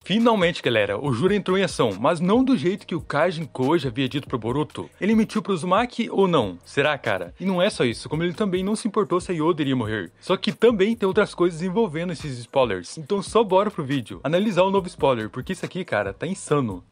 Finalmente, galera, o Juro entrou em ação, mas não do jeito que o Kajin Koji havia dito pro Boruto. Ele mentiu pro Uzumaki ou não? Será, cara? E não é só isso, como ele também não se importou se a Yoda iria morrer. Só que também tem outras coisas envolvendo esses spoilers. Então só bora pro vídeo, analisar o novo spoiler, porque isso aqui, cara, tá insano.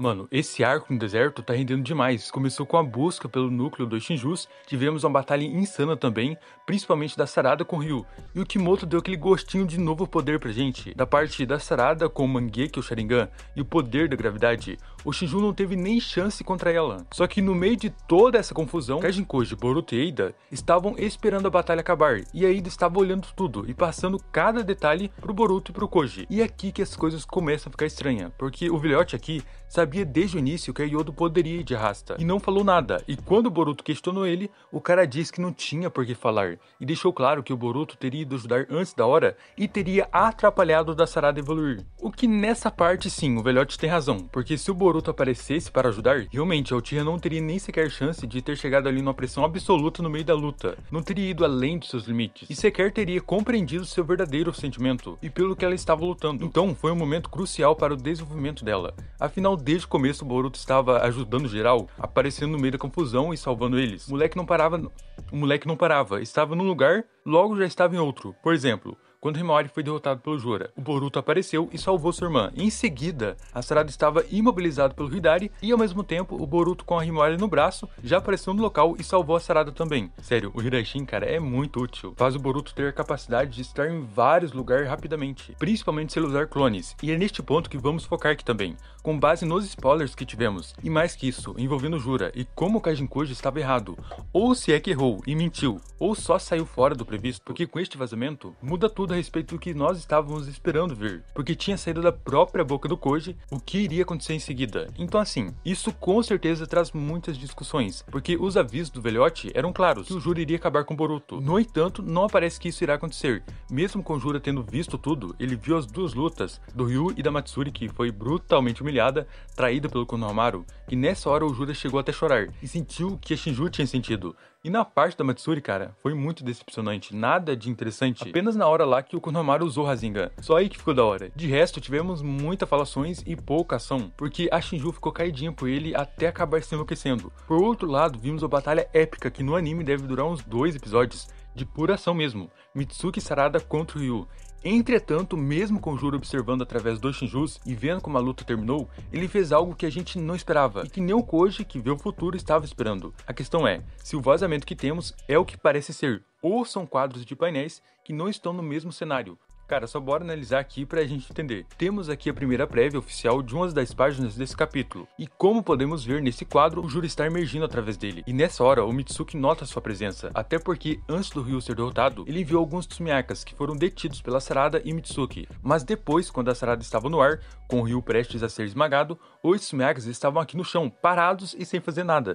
Mano, esse arco no deserto tá rendendo demais. Começou com a busca pelo núcleo dos Shinjus, tivemos uma batalha insana também, principalmente da Sarada com Ryu. E o Kimoto deu aquele gostinho de novo poder pra gente. Da parte da Sarada com o Mangekyo Sharingan e o poder da gravidade, o Shinju não teve nem chance contra ela. Só que no meio de toda essa confusão, Kajin Koji, Boruto e Eida estavam esperando a batalha acabar. E a Eida estava olhando tudo e passando cada detalhe pro Boruto e pro Koji. E é aqui que as coisas começam a ficar estranhas, porque o velhote aqui sabia desde o início que a Yodo poderia ir de arrasta, e não falou nada, e quando o Boruto questionou ele, o cara disse que não tinha por que falar, e deixou claro que o Boruto teria ido ajudar antes da hora, e teria atrapalhado da Sarada evoluir. O que nessa parte sim, o velhote tem razão, porque se o Boruto aparecesse para ajudar, realmente a Uchiha não teria nem sequer chance de ter chegado ali numa pressão absoluta no meio da luta, não teria ido além dos seus limites, e sequer teria compreendido seu verdadeiro sentimento, e pelo que ela estava lutando. Então foi um momento crucial para o desenvolvimento dela, afinal desde o começo o Boruto estava ajudando geral, aparecendo no meio da confusão e salvando eles. O moleque não parava, estava num lugar, logo já estava em outro. Por exemplo, quando Himawari foi derrotado pelo Jorah, o Boruto apareceu e salvou sua irmã. Em seguida, a Sarada estava imobilizada pelo Hidari e ao mesmo tempo o Boruto com a Himawari no braço já apareceu no local e salvou a Sarada também. Sério, o Hiraishin, cara, é muito útil. Faz o Boruto ter a capacidade de estar em vários lugares rapidamente, principalmente se ele usar clones. E é neste ponto que vamos focar aqui também, com base nos spoilers que tivemos. E mais que isso, envolvendo o Jorah e como o Kajin Koji estava errado. Ou se é que errou e mentiu, ou só saiu fora do previsto, porque com este vazamento muda tudo a respeito do que nós estávamos esperando ver, porque tinha saído da própria boca do Koji o que iria acontecer em seguida. Então assim, isso com certeza traz muitas discussões, porque os avisos do velhote eram claros, que o Jorah iria acabar com Boruto. No entanto, não parece que isso irá acontecer. Mesmo com o Jorah tendo visto tudo, ele viu as duas lutas, do Ryu e da Matsuri, que foi brutalmente humilhada, traída pelo Konohamaru, e nessa hora o Jorah chegou até chorar, e sentiu o que a Shinju tinha sentido. E na parte da Matsuri, cara, foi muito decepcionante, nada de interessante, apenas na hora lá que o Konohamaru usou Rasengan, só aí que ficou da hora. De resto, tivemos muitas falações e pouca ação, porque a Shinju ficou caidinha por ele até acabar se enlouquecendo. Por outro lado, vimos uma batalha épica que no anime deve durar uns 2 episódios, de pura ação mesmo, Mitsuki Sarada contra o Ryu. Entretanto, mesmo com o Jorah observando através dos Shinjus e vendo como a luta terminou, ele fez algo que a gente não esperava e que nem o Koji, que vê o futuro, estava esperando. A questão é, se o vazamento que temos é o que parece ser, ou são quadros de painéis que não estão no mesmo cenário. Cara, só bora analisar aqui pra gente entender. Temos aqui a primeira prévia oficial de uma das páginas desse capítulo. E como podemos ver nesse quadro, o Jorah está emergindo através dele. E nessa hora, o Mitsuki nota sua presença. Até porque, antes do Ryu ser derrotado, ele enviou alguns Tsumiyakas que foram detidos pela Sarada e Mitsuki. Mas depois, quando a Sarada estava no ar, com o Ryu prestes a ser esmagado, os Tsumiyakas estavam aqui no chão, parados e sem fazer nada.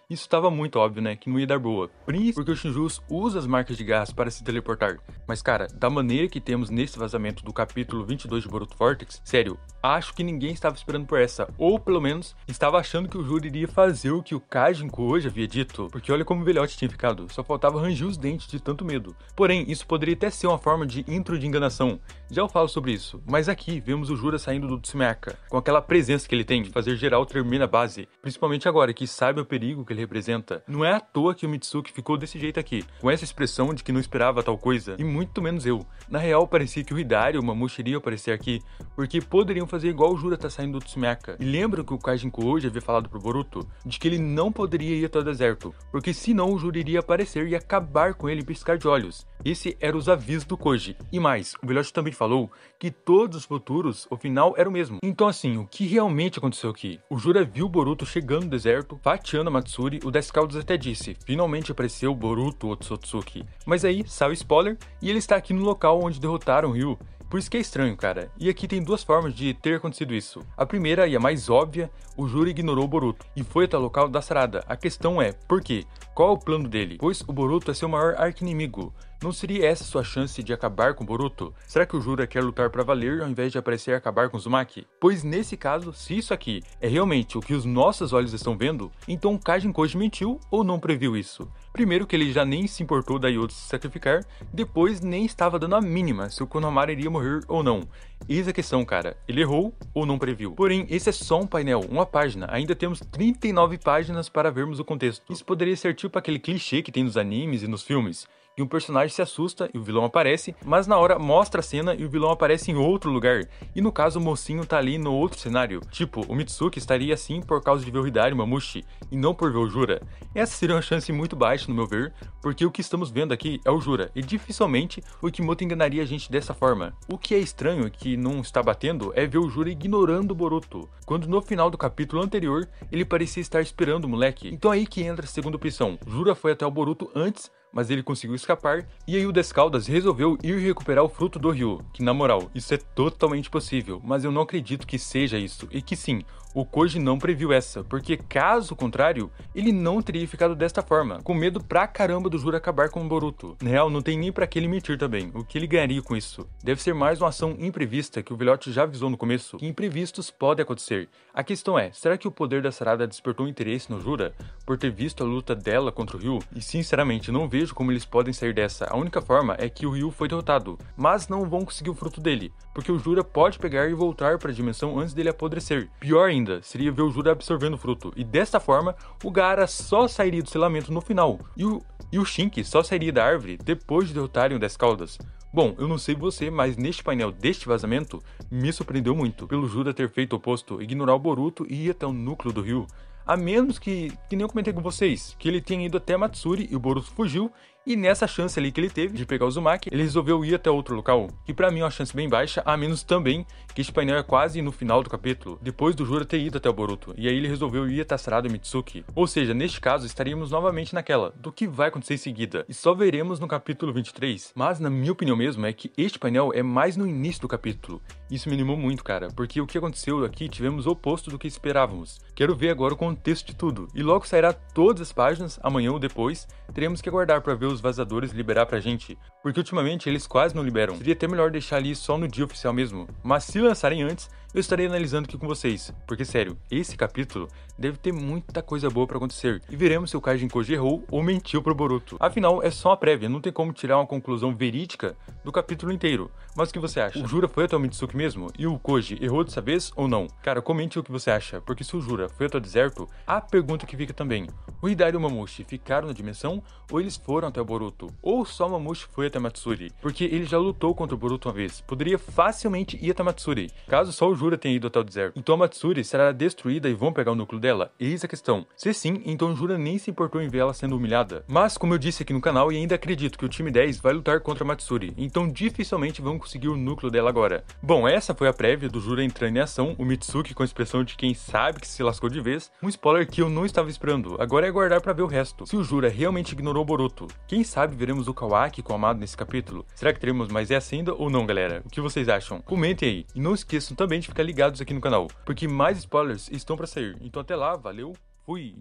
Isso estava muito óbvio, né, que não ia dar boa. Porque o Shinjus usa as marcas de garras para se teleportar. Mas cara, da maneira que temos nesse vazamento do capítulo 22 de Boruto Vortex, sério, acho que ninguém estava esperando por essa, ou pelo menos estava achando que o Jorah iria fazer o que o Kajin Koji havia dito, porque olha como o velhote tinha ficado, só faltava ranger os dentes de tanto medo. Porém, isso poderia até ser uma forma de intro de enganação, já eu falo sobre isso, mas aqui vemos o Jorah saindo do Tsumiyaka, com aquela presença que ele tem de fazer geral tremer na base, principalmente agora que sabe o perigo que ele representa. Não é à toa que o Mitsuki ficou desse jeito aqui, com essa expressão de que não esperava tal coisa, e muito menos eu. Na real, parecia que o Hidari e o Mamushi iriam aparecer aqui, porque poderiam fazer igual o Jorah tá saindo do Tsumiyaka. E lembra que o Kajin Koji havia falado pro Boruto? De que ele não poderia ir até o deserto, porque senão o Jorah iria aparecer e acabar com ele em piscar de olhos. Esse eram os avisos do Koji. E mais, o velhote também falou que todos os futuros, o final era o mesmo. Então assim, o que realmente aconteceu aqui? O Jorah viu o Boruto chegando no deserto, fatiando a Matsuri, o 10 Caldos até disse, finalmente apareceu o Boruto Otsutsuki. Mas aí, sai o spoiler, e ele está aqui no local onde derrotaram o Ryu. Por isso que é estranho, cara. E aqui tem duas formas de ter acontecido isso. A primeira, e a mais óbvia, o Jorah ignorou o Boruto e foi até o local da Sarada. A questão é, por quê? Qual é o plano dele? Pois o Boruto é seu maior arqui-inimigo. Não seria essa sua chance de acabar com Boruto? Será que o Jura quer lutar pra valer ao invés de aparecer e acabar com Uzumaki? Pois nesse caso, se isso aqui é realmente o que os nossos olhos estão vendo, então Kajin Koji mentiu ou não previu isso? Primeiro que ele já nem se importou da Yoto se sacrificar, depois nem estava dando a mínima se o Konohamaru iria morrer ou não. Eis a questão, cara, ele errou ou não previu? Porém, esse é só um painel, uma página, ainda temos 39 páginas para vermos o contexto. Isso poderia ser tipo aquele clichê que tem nos animes e nos filmes, que um personagem se assusta e o vilão aparece, mas na hora mostra a cena e o vilão aparece em outro lugar, e no caso o mocinho tá ali no outro cenário. Tipo, o Mitsuki estaria assim por causa de ver o Hidari Mamushi, e não por ver o Jura. Essa seria uma chance muito baixa no meu ver, porque o que estamos vendo aqui é o Jura, e dificilmente o Kimoto enganaria a gente dessa forma. O que é estranho e que não está batendo é ver o Jura ignorando o Boruto, quando no final do capítulo anterior ele parecia estar esperando o moleque. Então aí que entra a segunda opção, Jura foi até o Boruto antes, mas ele conseguiu escapar, e aí o Descaldas resolveu ir recuperar o fruto do Ryu, que na moral, isso é totalmente possível, mas eu não acredito que seja isso, e que sim, o Koji não previu essa, porque caso contrário, ele não teria ficado desta forma, com medo pra caramba do Jura acabar com o Boruto. Na real, não tem nem pra que ele mentir também, o que ele ganharia com isso? Deve ser mais uma ação imprevista que o velhote já avisou no começo, que imprevistos podem acontecer. A questão é, será que o poder da Sarada despertou interesse no Jura, por ter visto a luta dela contra o Ryu? E sinceramente, não vejo como eles podem sair dessa, a única forma é que o Ryu foi derrotado, mas não vão conseguir o fruto dele, porque o Jura pode pegar e voltar para a dimensão antes dele apodrecer. Pior ainda, seria ver o Jura absorvendo o fruto, e desta forma, o Gaara só sairia do selamento no final, e o Shinki só sairia da árvore depois de derrotarem o Descaldas. Bom, eu não sei você, mas neste painel deste vazamento, me surpreendeu muito, pelo Jura ter feito o oposto, ignorar o Boruto e ir até o núcleo do Ryu. A menos que nem eu comentei com vocês, que ele tenha ido até Matsuri e o Boruto fugiu, e nessa chance ali que ele teve de pegar o Uzumaki, ele resolveu ir até outro local, que pra mim é uma chance bem baixa, a menos também que este painel é quase no final do capítulo, depois do Jura ter ido até o Boruto, e aí ele resolveu ir até a Sarada e Mitsuki. Ou seja, neste caso estaríamos novamente naquela, do que vai acontecer em seguida, e só veremos no capítulo 23, mas na minha opinião mesmo é que este painel é mais no início do capítulo. Isso me animou muito, cara, porque o que aconteceu aqui tivemos o oposto do que esperávamos. Quero ver agora o contexto de tudo, e logo sairá todas as páginas, amanhã ou depois, teremos que aguardar para ver os vazadores liberar pra gente, porque ultimamente eles quase não liberam. Seria até melhor deixar ali só no dia oficial mesmo, mas se lançarem antes, eu estarei analisando aqui com vocês, porque sério, esse capítulo deve ter muita coisa boa pra acontecer, e veremos se o Kajin Koji errou ou mentiu pro Boruto. Afinal, é só uma prévia, não tem como tirar uma conclusão verídica do capítulo inteiro. Mas o que você acha? O Jura foi até o Mitsuki mesmo? E o Koji errou dessa vez ou não? Cara, comente o que você acha, porque se o Jura foi até o deserto, a pergunta que fica também, o Hidari e o Mamushi ficaram na dimensão, ou eles foram até o Boruto? Ou só o Mamushi foi até Matsuri? Porque ele já lutou contra o Boruto uma vez, poderia facilmente ir até Matsuri, caso só o Jura tenha ido até o deserto. Então a Matsuri será destruída e vão pegar o núcleo dela? Eis a questão. Se sim, então o Jura nem se importou em ver ela sendo humilhada. Mas como eu disse aqui no canal, e ainda acredito que o time 10 vai lutar contra a Matsuri, então dificilmente vão conseguir o núcleo dela agora. Bom, essa foi a prévia do Jura entrando em ação, o Mitsuki com a expressão de quem sabe que se lascou de vez, um spoiler que eu não estava esperando, agora é aguardar pra ver o resto. Se o Jura realmente ignorou o Boruto, quem sabe veremos o Kawaki com o Amado nesse capítulo? Será que teremos mais essa ainda ou não, galera? O que vocês acham? Comentem aí, e não esqueçam também de ficar ligados aqui no canal, porque mais spoilers estão pra sair. Então até lá, valeu, fui!